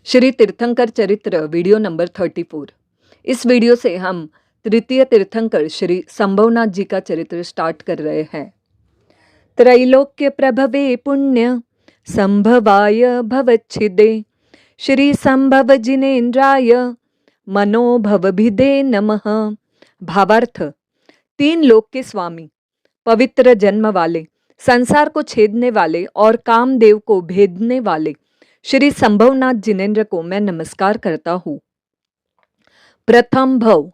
श्री तीर्थंकर चरित्र video number 34। इस वीडियो से हम तृतीय तीर्थंकर श्री संभवनाथ जी का चरित्र स्टार्ट कर रहे हैं। त्रैलोक्य प्रभवे पुण्य संभवाय भवच्छिदे श्री संभव जिनेन्द्राय मनोभवभिदे नमः। भावार्थ, तीन लोक के स्वामी, पवित्र जन्म वाले, संसार को छेदने वाले और कामदेव को भेदने वाले श्री संभवनाथ जिनेन्द्र को मैं नमस्कार करता हूँ। प्रथम भव,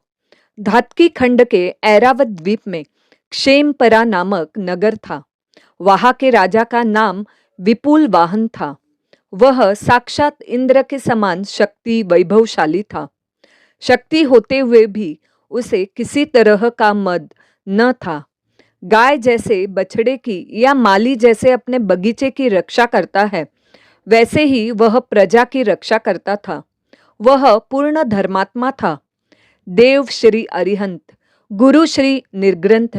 धातकी खंड के ऐरावत द्वीप में क्षेमपरा नामक नगर था। वहां के राजा का नाम विपुल वाहन था। वह साक्षात इंद्र के समान शक्ति वैभवशाली था। शक्ति होते हुए भी उसे किसी तरह का मद न था। गाय जैसे बछड़े की या माली जैसे अपने बगीचे की रक्षा करता है, वैसे ही वह प्रजा की रक्षा करता था। वह पूर्ण धर्मात्मा था। देव श्री अरिहंत, गुरु श्री निर्ग्रंथ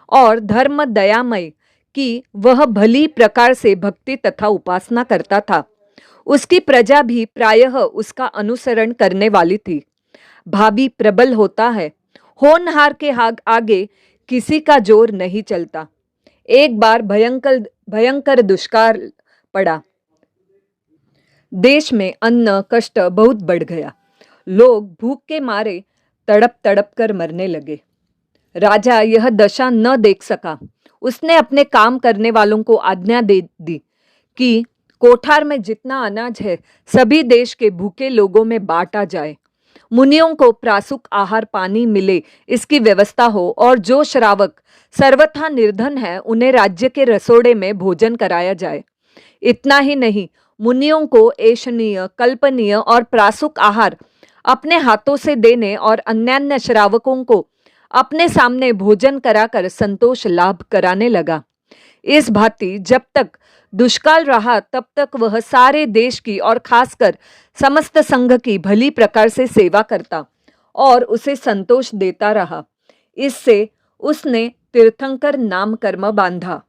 और धर्म दयामय की वह भली प्रकार से भक्ति तथा उपासना करता था। उसकी प्रजा भी प्रायः उसका अनुसरण करने वाली थी। भावी प्रबल होता है, होनहार के आगे किसी का जोर नहीं चलता। एक बार भयंकर दुष्काल पड़ा। देश में अन्न कष्ट बहुत बढ़ गया। लोग भूख के मारे तड़प तड़प कर मरने लगे। राजा यह दशा न देख सका। उसने अपने काम करने वालों को आज्ञा दे दी कि कोठार में जितना अनाज है सभी देश के भूखे लोगों में बांटा जाए। मुनियों को प्रासुक आहार पानी मिले इसकी व्यवस्था हो और जो श्रावक सर्वथा निर्धन है उन्हें राज्य के रसोड़े में भोजन कराया जाए। इतना ही नहीं, मुनियों को ऐशनीय, कल्पनीय और प्रासुक आहार अपने हाथों से देने और अन्यान्य श्रावकों को अपने सामने भोजन कराकर संतोष लाभ कराने लगा। इस भांति जब तक दुष्काल रहा तब तक वह सारे देश की और खासकर समस्त संघ की भली प्रकार से सेवा करता और उसे संतोष देता रहा। इससे उसने तीर्थंकर नाम कर्म बांधा।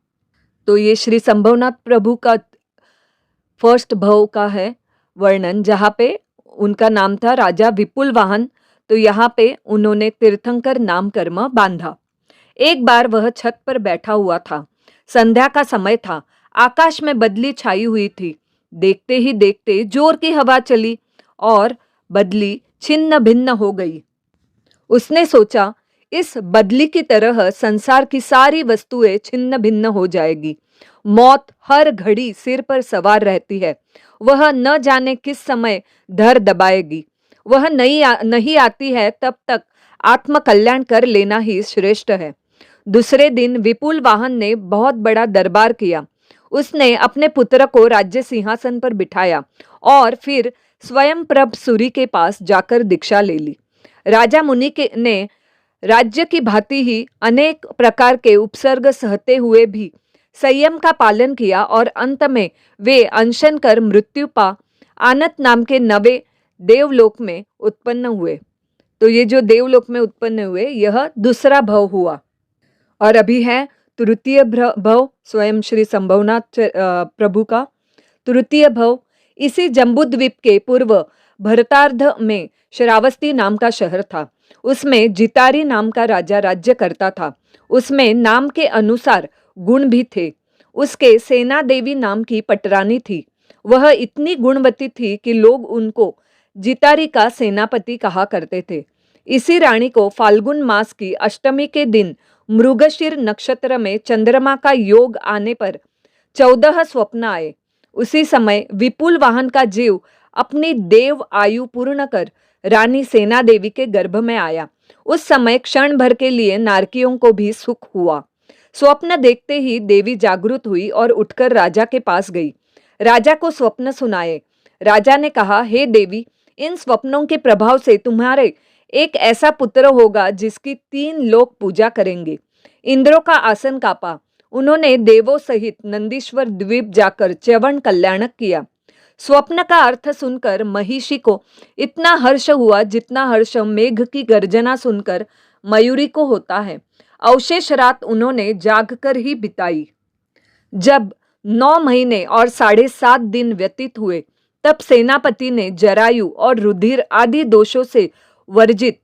तो ये श्री संभवनाथ प्रभु का फर्स्ट भव का है वर्णन, जहाँ पे उनका नाम था राजा विपुल वाहन। तो यहाँ पे उन्होंने तीर्थंकर नाम कर्म बांधा। एक बार वह छत पर बैठा हुआ था। संध्या का समय था। आकाश में बदली छाई हुई थी। देखते ही देखते जोर की हवा चली और बदली छिन्न भिन्न हो गई। उसने सोचा, इस बदली की तरह संसार की सारी वस्तुएं छिन्न भिन्न हो जाएगी। मौत हर घड़ी सिर पर सवार रहती है। वह न जाने किस समय धर दबाएगी। वह नहीं आती है, तब तक आत्मकल्याण कर लेना ही श्रेष्ठ है। दूसरे दिन विपुल वाहन ने बहुत बड़ा दरबार किया। उसने अपने पुत्र को राज्य सिंहासन पर बिठाया और फिर स्वयं प्रभ सूरी के पास जाकर दीक्षा ले ली। राजा मुनि ने राज्य की भांति ही अनेक प्रकार के उपसर्ग सहते हुए भी संयम का पालन किया और अंत में वे अनशन कर मृत्यु पा आनत नाम के नवे देवलोक में उत्पन्न हुए। तो ये जो देवलोक में उत्पन्न हुए यह दूसरा भव हुआ। और अभी है तृतीय भव स्वयं श्री संभवनाथ प्रभु का। तृतीय भव इसी जम्बूद्वीप के पूर्व भरतार्ध में श्रावस्ती नाम का शहर था। उसमें जितारी नाम का राजा राज्य करता था। उसमें नाम के अनुसार गुण भी थे। उसके सेना देवी नाम की पटरानी थी। वह इतनी गुणवती थी कि लोग उनको जितारी का सेनापति कहा करते थे। इसी रानी को फाल्गुन मास की अष्टमी के दिन मृगशीर नक्षत्र में चंद्रमा का योग आने पर 14 स्वप्न आए। उसी समय विपुल वाहन का जीव अपनी देव आयु पूर्ण कर रानी सेना देवी के गर्भ में आया। उस समय क्षण भर के लिए नारकियों को भी सुख हुआ। स्वप्न देखते ही देवी जागृत हुई और उठकर राजा के पास गई। राजा को स्वप्न सुनाए। राजा ने कहा, हे देवी, इन स्वप्नों के प्रभाव से तुम्हारे एक ऐसा पुत्र होगा जिसकी 3 लोग पूजा करेंगे। इंद्रों का आसन कांपा। उन्होंने देवों सहित नंदीश्वर द्वीप जाकर च्यवन कल्याणक किया। स्वप्न का अर्थ सुनकर महिषी को इतना हर्ष हुआ जितना हर्ष मेघ की गर्जना सुनकर मयूरी को होता है। अवशेष रात उन्होंने जागकर ही बिताई। जब 9 महीने और 7.5 दिन व्यतीत हुए तब सेनापति ने जरायु और रुधिर आदि दोषों से वर्जित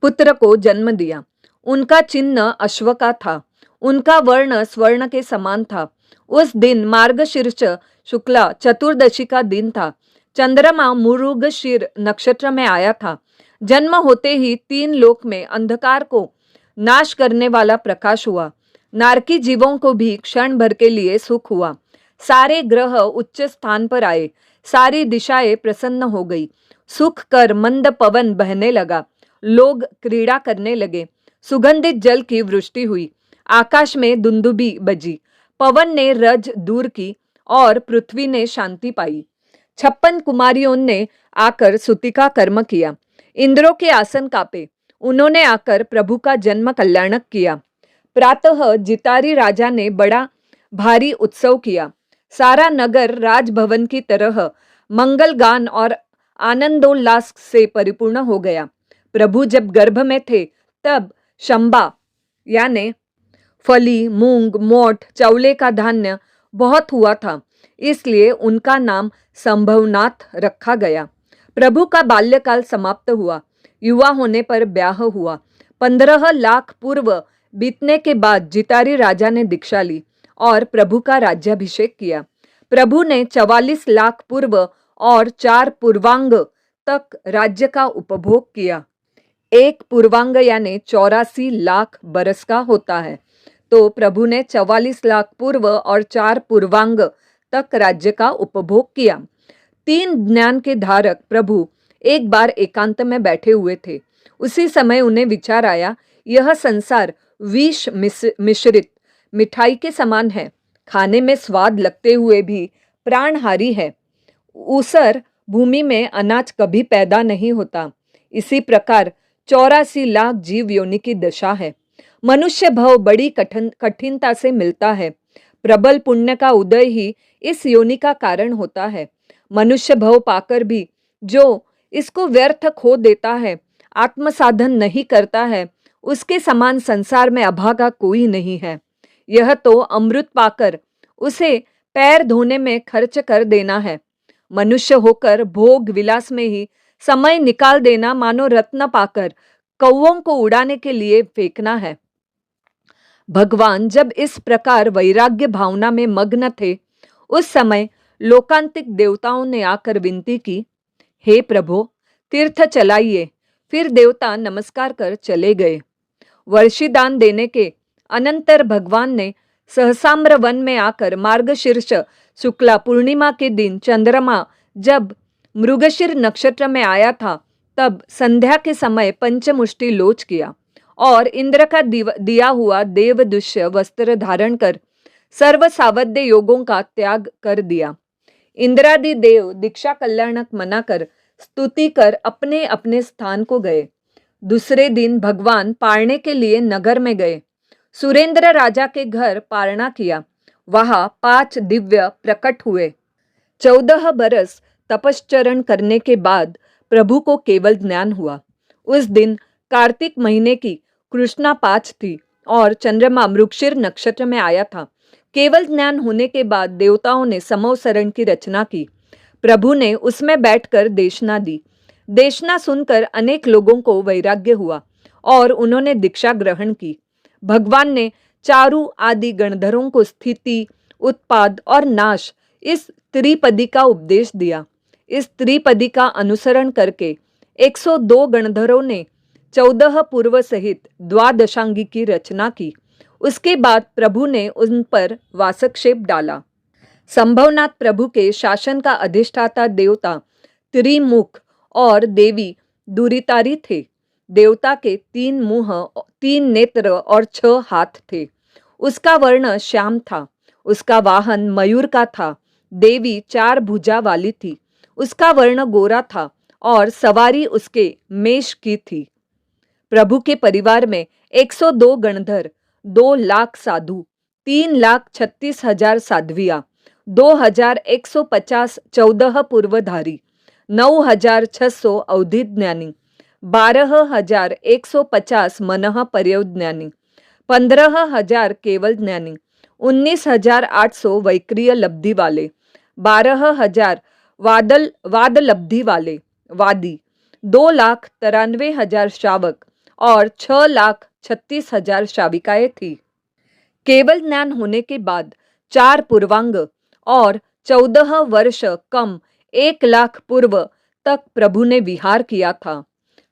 पुत्र को जन्म दिया। उनका चिन्ह अश्व का था। उनका वर्ण स्वर्ण के समान था। उस दिन मार्गशीर्ष शुक्ला चतुर्दशी का दिन था। चंद्रमा मृगशीर नक्षत्र में आया था। जन्म होते ही 3 लोक में अंधकार को नाश करने वाला प्रकाश हुआ। नारकी जीवों को भी क्षण भर के लिए सुख हुआ। सारे ग्रह उच्च स्थान पर आए। सारी दिशाएं प्रसन्न हो गई। सुख कर मंद पवन बहने लगा। लोग क्रीड़ा करने लगे। सुगंधित जल की वृष्टि हुई। आकाश में दुंदुभी बजी। पवन ने रज दूर की और पृथ्वी ने शांति पाई। 56 कुमारियों ने आकर स्तुति का कर्म किया। इंद्रों के आसन कांपे। उन्होंने आकर प्रभु का जन्म कल्याणक किया। प्रातः जितारी राजा ने बड़ा भारी उत्सव किया। सारा नगर राजभवन की तरह मंगल गान और आनंदोल्लास से परिपूर्ण हो गया। प्रभु जब गर्भ में थे तब शंबा यानी फली, मूंग, मोठ, चौले का धान्य बहुत हुआ था, इसलिए उनका नाम संभवनाथ रखा गया। प्रभु का बाल्यकाल समाप्त हुआ। युवा होने पर ब्याह हुआ। 15 लाख पूर्व बीतने के बाद जितारी राजा ने दीक्षा ली और प्रभु का राज्याभिषेक किया। प्रभु ने 44 लाख पूर्व और 4 पूर्वांग तक राज्य का उपभोग किया। एक पूर्वांग यानी 84 लाख बरस का होता है, तो प्रभु ने 44 लाख पूर्व और 4 पूर्वांग तक राज्य का उपभोग किया। 3 ज्ञान के धारक प्रभु एक बार एकांत में बैठे हुए थे। उसी समय उन्हें विचार आया, यह संसार विष मिश्रित मिठाई के समान है, खाने में स्वाद लगते हुए भी प्राणहारी है। ऊसर भूमि में अनाज कभी पैदा नहीं होता। इसी प्रकार 84 लाख जीव योनि की दशा है। मनुष्य भव बड़ी कठिनता से मिलता है। प्रबल पुण्य का उदय ही इस योनि का कारण होता है। मनुष्य भव पाकर भी जो इसको व्यर्थ खो देता है, आत्मसाधन नहीं करता है, उसके समान संसार में अभागा कोई नहीं है। यह तो अमृत पाकर उसे पैर धोने में खर्च कर देना है। मनुष्य होकर भोग विलास में ही समय निकाल देना मानो रत्न पाकर कौवों को उड़ाने के लिए फेंकना है। भगवान जब इस प्रकार वैराग्य भावना में मग्न थे, उस समय लोकांतिक देवताओं ने आकर विनती की, हे प्रभु तीर्थ चलाइए। फिर देवता नमस्कार कर चले गए। वर्षिदान देने के अनंतर भगवान ने सहसाम्र वन में आकर मार्गशीर्ष शुक्ला पूर्णिमा के दिन चंद्रमा जब मृगशीर नक्षत्र में आया था, तब संध्या के समय पंचमुष्टि लोच किया और इंद्र का दिया हुआ देवदुष्य वस्त्र धारण कर सर्व सावध्य योगों का त्याग कर दिया। इंद्रादि देव दीक्षा कल्याणक मनाकर स्तुति कर अपने अपने स्थान को गए। दूसरे दिन भगवान पारने के लिए नगर में गए। सुरेंद्र राजा के घर पारणा किया। वहां 5 दिव्य प्रकट हुए। 14 बरस तपश्चरण करने के बाद प्रभु को केवल ज्ञान हुआ। उस दिन कार्तिक महीने की कृष्णा 5 थी और चंद्रमा मृगशीर नक्षत्र में आया था। केवल ज्ञान होने के बाद देवताओं ने समवसरण की रचना की। प्रभु ने उसमें बैठकर देशना दी। देशना सुनकर अनेक लोगों को वैराग्य हुआ और उन्होंने दीक्षा ग्रहण की। भगवान ने चारु आदि गणधरों को स्थिति, उत्पाद और नाश इस त्रिपदी का उपदेश दिया। इस त्रिपदी का अनुसरण करके 102 गणधरों ने 14 पूर्व सहित द्वादशांगी की रचना की। उसके बाद प्रभु ने उन पर वासक्षेप डाला। संभवनाथ प्रभु के शासन का अधिष्ठाता देवता त्रिमुख और देवी दुरितारी थे। देवता के 3 मुंह, 3 नेत्र और 6 हाथ थे। उसका वर्ण श्याम था। उसका वाहन मयूर का था। देवी 4 भुजा वाली थी। उसका वर्ण गोरा था और सवारी उसके मेष की थी। प्रभु के परिवार में 102 गणधर, 2 लाख साधु, 3,36,000 साध्वियाँ, 2,150 14 पूर्वधारी, 9,600 अवधिज्ञानी, 12,150 मनः पर्यवज्ञानी, 15,000 केवल ज्ञानी, 19,800 वैक्रिय लब्धि वाले, 12,000 वादलब्धि वाले वादी, 2,93,000 श्रावक और 6,36,000 श्राविकाएं थी। केवल ज्ञान होने के बाद 4 पूर्वांग और 14 वर्ष कम 1,00,000 पूर्व तक प्रभु ने विहार किया था।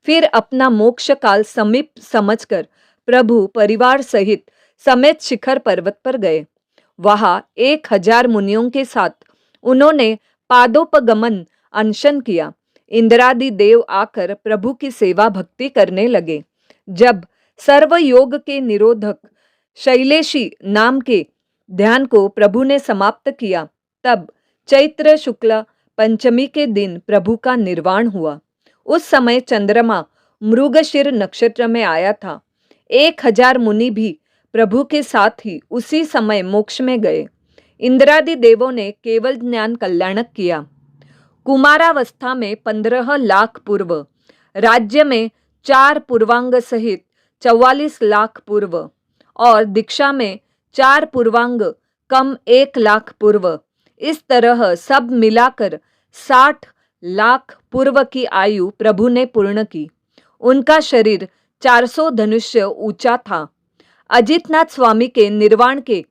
फिर अपना मोक्ष काल समीप समझकर प्रभु परिवार सहित समेत शिखर पर्वत पर गए। वहां 1,000 मुनियों के साथ उन्होंने पादोपगमन अनशन किया। इंद्रादि देव आकर प्रभु की सेवा भक्ति करने लगे। जब सर्वयोग के निरोधक शैलेशी नाम के ध्यान को प्रभु ने समाप्त किया, तब चैत्र शुक्ल पंचमी के दिन प्रभु का निर्वाण हुआ। उस समय चंद्रमा मृगशिर नक्षत्र में आया था। 1,000 मुनि भी प्रभु के साथ ही उसी समय मोक्ष में गए। इंद्रादि देवों ने केवल ज्ञान कल्याणक किया। कुमारावस्था में 15,00,000 पूर्व, राज्य में 4 पूर्वांग सहित 44,00,000 पूर्व और दीक्षा में 4 पूर्वांग कम 1,00,000 पूर्व, इस तरह सब मिलाकर 60,00,000 पूर्व की आयु प्रभु ने पूर्ण की। उनका शरीर 400 धनुष्य ऊंचा था। अजितनाथ स्वामी के निर्वाण के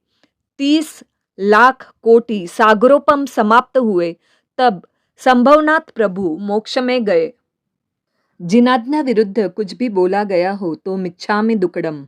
30,00,000 कोटि सागरोपम समाप्त हुए, तब संभवनाथ प्रभु मोक्ष में गए। जिनाज्ञा विरुद्ध कुछ भी बोला गया हो तो मिच्छामि दुक्कडम।